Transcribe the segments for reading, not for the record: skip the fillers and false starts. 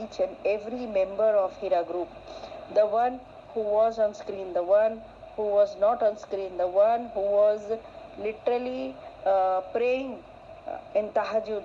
each and every member of Hira Group, the one who was on screen, the one who was not on screen, the one who was literally praying in tahajjud,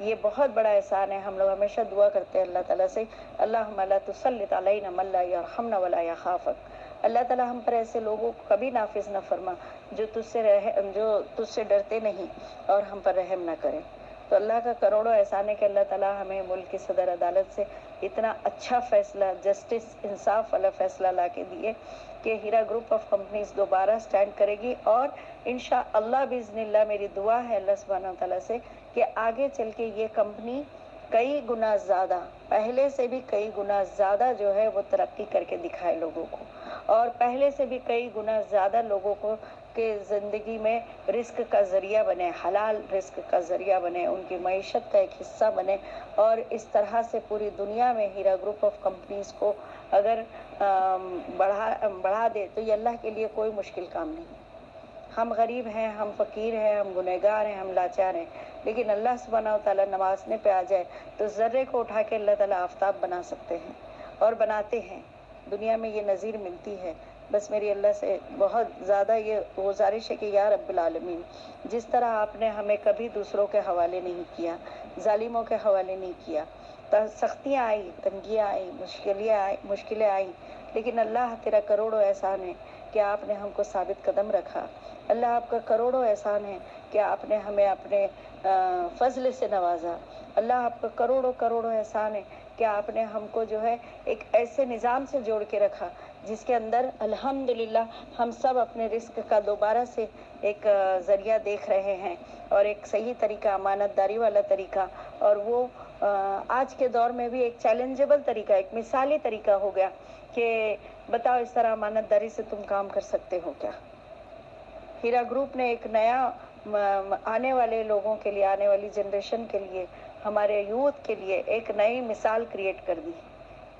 یہ بہت بڑا احسان ہے. ہم لوگ ہمیشہ دعا کرتے ہیں اللہ تعالیٰ سے, اللہم لا تسلط علینا من لا یرحمنا ولا یخافک. اللہ تعالیٰ ہم پر ایسے لوگوں کو کبھی نافذ نہ فرما جو تجھ سے ڈرتے نہیں اور ہم پر رحم نہ کرے. تو اللہ کا کروڑوں احسان ہے کہ اللہ تعالیٰ ہمیں ملک کی صدر عدالت سے اتنا اچھا فیصلہ, جسٹس, انصاف والا فیصلہ لا کے دیے کہ ہیرا گروپ آف کمپنیز دوبارہ سٹینڈ کرے گی. اور انشاءاللہ باذن اللہ میری دعا ہے اللہ سبحانہ و تعالیٰ سے کہ آگے چل کے یہ کمپنی کئی گنا زیادہ, پہلے سے بھی کئی گنا زیادہ جو ہے وہ ترقی کر کے دکھائے لوگوں کو, اور پہلے سے بھی کئی گنا زیادہ لوگوں کو کہ زندگی میں رزق کا ذریعہ بنے, حلال رزق کا ذریعہ بنے, ان کی معیشت کا ایک حصہ بنے. اور اس طرح سے پوری دنیا میں ہیرا گروپ آف کمپنیز کو اگر بڑھا دے تو یہ اللہ کے لیے کوئی مشکل کام نہیں. ہم غریب ہیں, ہم فقیر ہیں, ہم گنہگار ہیں, ہم لاچار ہیں, لیکن اللہ سبحانہ و تعالیٰ نوازنے پہ آ جائے تو ذرے کو اٹھا کے اللہ تعالیٰ آفتاب بنا سکتے ہیں, اور بناتے ہیں. دنیا میں یہ نظیر ملتی ہے. بس میری اللہ سے بہت زیادہ یہ گزارش ہے کہ یا رب العالمین, جس طرح آپ نے ہمیں کبھی دوسروں کے حوالے نہیں کیا, ظالموں کے حوالے نہیں کیا, سختیاں آئی, تنگیاں آئی, مشکلیں آئیں, لیکن اللہ تیرا کروڑوں احسان ہے کہ آپ نے ہم کو ثابت قدم رکھا. اللہ آپ کا کروڑوں احسان ہے کہ آپ نے ہمیں اپنے فضل سے نوازا. اللہ آپ کا کروڑوں احسان ہے کہ آپ نے ہم کو جو ہے ایک ایسے نظام سے جوڑ کے رکھا جس کے اندر الحمدللہ ہم سب اپنے رزق کا دوبارہ سے ایک ذریعہ دیکھ رہے ہیں, اور ایک صحیح طریقہ, امانت داری والا طریقہ, اور وہ آج کے دور میں بھی ایک چیلنجبل طریقہ, ایک مثالی طریقہ ہو گیا کہ بتاؤ اس طرح امانت داری سے تم کام کر سکتے ہو کیا. ہیرا گروپ نے ایک نیا آنے والے لوگوں کے لیے, آنے والی جنریشن کے لیے, ہمارے یوتھ کے لیے ایک نئی مثال کریٹ کر دی.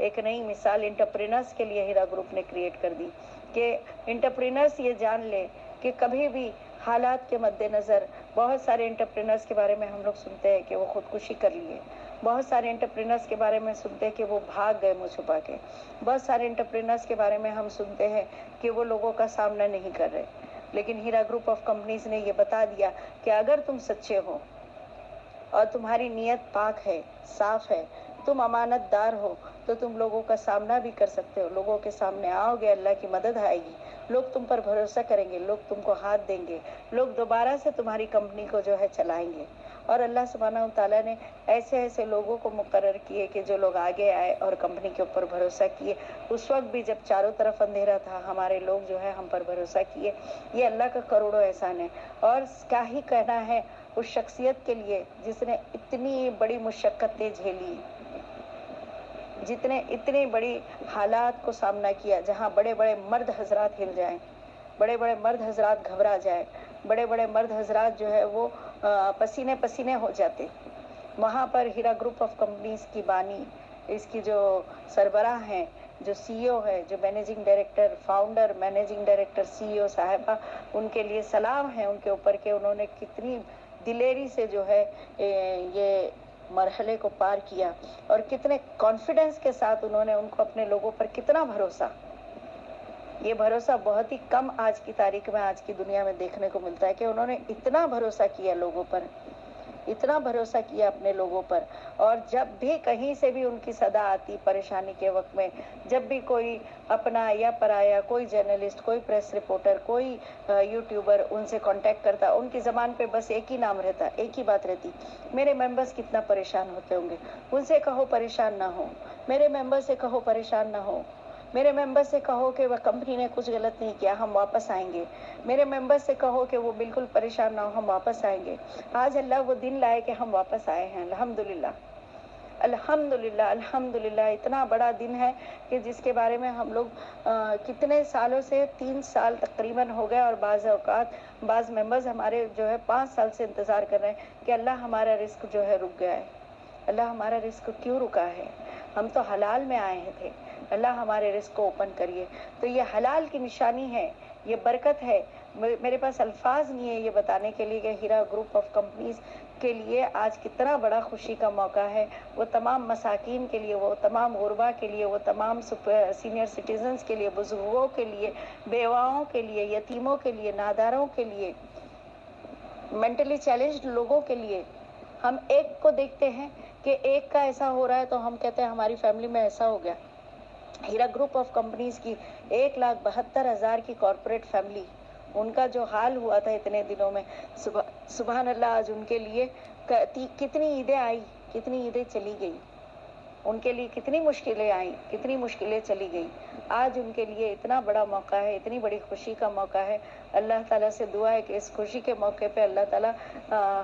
ایک نئی مثال انٹرپرینرز کے لیے ہیرا گروپ نے کریٹ کر دی کہ انٹرپرینرز یہ جان لے کہ کبھی بھی حالات کے مد نظر, بہت سارے انٹرپرینرز کے بارے میں ہم لوگ سنتے ہیں کہ وہ خودکشی کر لیے, بہت سارے انٹرپرینرز کے بارے میں سنتے ہیں کہ وہ بھاگ گئے منہ چھپا کے, بہت سارے انٹرپرینرز کے بارے میں ہم سنتے ہیں کہ وہ لوگوں کا سامنا نہیں کر رہے. لیکن ہیرا گروپ آف کمپنیز نے یہ بتا دیا کہ اگر تم سچے ہو اور تمہاری نیت پاک ہے, صاف ہے, تم امانت دار ہو, تو تم لوگوں کا سامنا بھی کر سکتے ہو. لوگوں کے سامنے آؤ گے, اللہ کی مدد آئے گی, لوگ تم پر بھروسہ کریں گے, لوگ تم کو ہاتھ دیں گے, لوگ دوبارہ سے تمہاری کمپنی کو جو ہے چلائیں گے. اور اللہ سبحانہ و تعالیٰ نے ایسے لوگوں کو مقرر کیے کہ جو لوگ آگے آئے اور کمپنی کے اوپر بھروسہ کیے. اس وقت بھی جب چاروں طرف اندھیرا تھا, ہمارے لوگ جو ہے ہم پر بھروسہ کیے. یہ اللہ کا کروڑوں احسان ہے. اور کیا ہی کہنا ہے اس شخصیت کے لیے جس نے اتنی بڑی مشقتیں جھیلی, اتنی بڑی حالات کو سامنا کیا, جہاں بڑے بڑے مرد حضرات ہل جائیں, بڑے بڑے مرد حضرات گھبرا جائیں, بڑے بڑے مرد حضرات جو ہے وہ پسینے ہو جاتے. وہاں پر ہیرا گروپ آف کمپنیز کی بانی, اس کی جو سربراہ ہیں, جو سی او ہے, جو managing director, founder, managing director, C O صاحبہ, ان کے لیے سلام ہے ان کے اوپر کہ انہوں نے کتنی دلیری سے جو ہے یہ مرحلے کو پار کیا, اور کتنے کانفیڈنس کے ساتھ انہوں نے ان کو اپنے لوگوں پر کتنا بھروسہ. یہ بھروسہ بہت ہی کم آج کی تاریخ میں, آج کی دنیا میں دیکھنے کو ملتا ہے کہ انہوں نے اتنا بھروسہ کیا لوگوں پر, اتنا بھروسہ کیا اپنے لوگوں پر. اور جب بھی کہیں سے بھی ان کی صدا آتی پریشانی کے وقت میں, جب بھی کوئی اپنا یا پرایا, کوئی جرنلسٹ, کوئی پریس رپورٹر, کوئی یوٹیوبر ان سے کانٹیکٹ کرتا, ان کی زبان پہ بس ایک ہی نام رہتا, ایک ہی بات رہتی, میرے ممبرز کتنا پریشان ہوتے ہوں گے. ان سے کہو پریشان نہ ہو, میرے ممبر سے کہو پریشان نہ ہو, میرے ممبر سے کہو کہ وہ کمپنی نے کچھ غلط نہیں کیا, ہم واپس آئیں گے. میرے ممبر سے کہو کہ وہ بالکل پریشان نہ ہو, ہم واپس آئیں گے. آج اللہ وہ دن لائے کہ ہم واپس آئے ہیں, الحمدللہ, الحمدللہ, الحمدللہ. اتنا بڑا دن ہے کہ جس کے بارے میں ہم لوگ کتنے سالوں سے, 3 سال تقریباً ہو گئے, اور بعض اوقات بعض ممبرز ہمارے جو ہے 5 سال سے انتظار کر رہے ہیں کہ اللہ ہمارا رزق جو ہے رک گیا ہے. اللہ ہمارا رزق کیوں رکا ہے؟ ہم تو حلال میں آئے تھے, اللہ ہمارے رزق کو اوپن کریے. تو یہ حلال کی نشانی ہے, یہ برکت ہے. میرے پاس الفاظ نہیں ہے یہ بتانے کے لیے کہ ہیرا گروپ آف کمپنیز کے لیے آج کتنا بڑا خوشی کا موقع ہے. وہ تمام مساکین کے لیے, وہ تمام غربا کے لیے, وہ تمام سینئر سٹیزنز کے لیے, بزرگوں کے لیے, بیواؤں کے لیے, یتیموں کے لیے, ناداروں کے لیے, مینٹلی چیلنجڈ لوگوں کے لیے ہم ایک کو دیکھتے ہیں کہ ایک کا ایسا ہو رہا ہے تو ہم کہتے ہیں ہماری فیملی میں ایسا ہو گیا. ہیرا گروپ آف کمپنیز کی 1,72,000 کی کارپوریٹ فیملی، ان کا جو حال ہوا تھا اتنے دنوں میں، سبحان اللہ، آج ان کے لیے کتنی عیدیں آئی، کتنی عیدیں چلی گئی، ان کے لیے کتنی مشکلیں آئیں، کتنی مشکلیں چلی گئیں. آج ان کے لیے اتنا بڑا موقع ہے، اتنی بڑی خوشی کا موقع ہے. اللہ تعالیٰ سے دعا ہے کہ اس خوشی کے موقع پہ اللہ تعالیٰ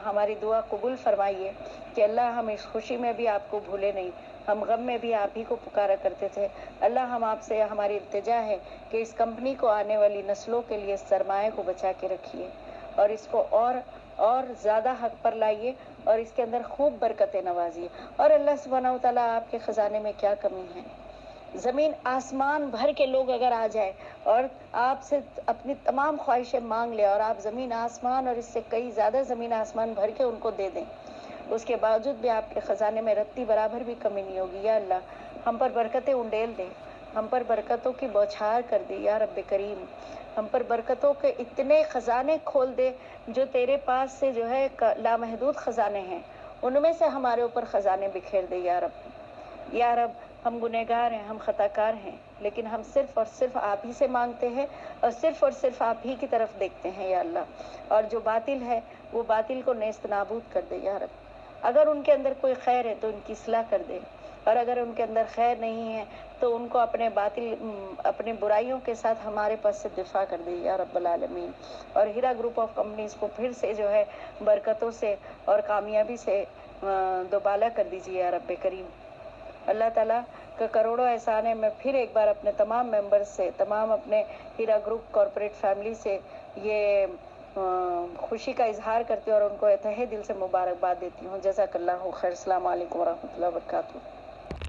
ہماری دعا قبول فرمائیے کہ اللہ ہم اس خوشی میں بھی آپ کو بھولے نہیں، ہم غم میں بھی آپ ہی کو پکارا کرتے تھے. اللہ ہم آپ سے ہماری التجا ہے کہ اس کمپنی کو آنے والی نسلوں کے لیے سرمایہ کو بچا کے رکھیے اور اس کو اور زیادہ حق پر لائیے اور اس کے اندر خوب برکتیں نوازیے. اور اللہ سبحانہ و تعالیٰ آپ کے خزانے میں کیا کمی ہے، زمین آسمان بھر کے لوگ اگر آ جائے اور آپ سے اپنی تمام خواہشیں مانگ لے اور آپ زمین آسمان اور اس سے کئی زیادہ زمین آسمان بھر کے ان کو دے دیں، اس کے باوجود بھی آپ کے خزانے میں رتی برابر بھی کمی نہیں ہوگی. یا اللہ ہم پر برکتیں انڈیل دے، ہم پر برکتوں کی بوچھار کر دے یا رب کریم، ہم پر برکتوں کے اتنے خزانے کھول دے جو تیرے پاس سے جو ہے لامحدود خزانے ہیں، ان میں سے ہمارے اوپر خزانے بکھیر دے یا رب. یا رب ہم گنہگار ہیں، ہم خطا کار ہیں، لیکن ہم صرف اور صرف آپ ہی سے مانگتے ہیں اور صرف آپ ہی کی طرف دیکھتے ہیں یا اللہ. اور جو باطل ہے وہ باطل کو نیست نابود کر دے یا رب. اگر ان کے اندر کوئی خیر ہے تو ان کی اصلاح کر دے، اور اگر ان کے اندر خیر نہیں ہے تو ان کو اپنے برائیوں کے ساتھ ہمارے پاس سے دفاع کر دے یا رب العالمین. اور ہیرا گروپ آف کمپنیز کو پھر سے جو ہے برکتوں سے اور کامیابی سے دوبالا کر دیجیے یا رب کریم. اللہ تعالیٰ کا کروڑوں احسان ہے. میں پھر ایک بار اپنے تمام ممبرز سے، تمام اپنے ہیرا گروپ کارپوریٹ فیملی سے یہ خوشی کا اظہار کرتی ہوں اور ان کو تہہ دل سے مبارکباد دیتی ہوں. جزاک اللہ خیر. السلام علیکم ورحمۃ اللہ وبرکاتہ.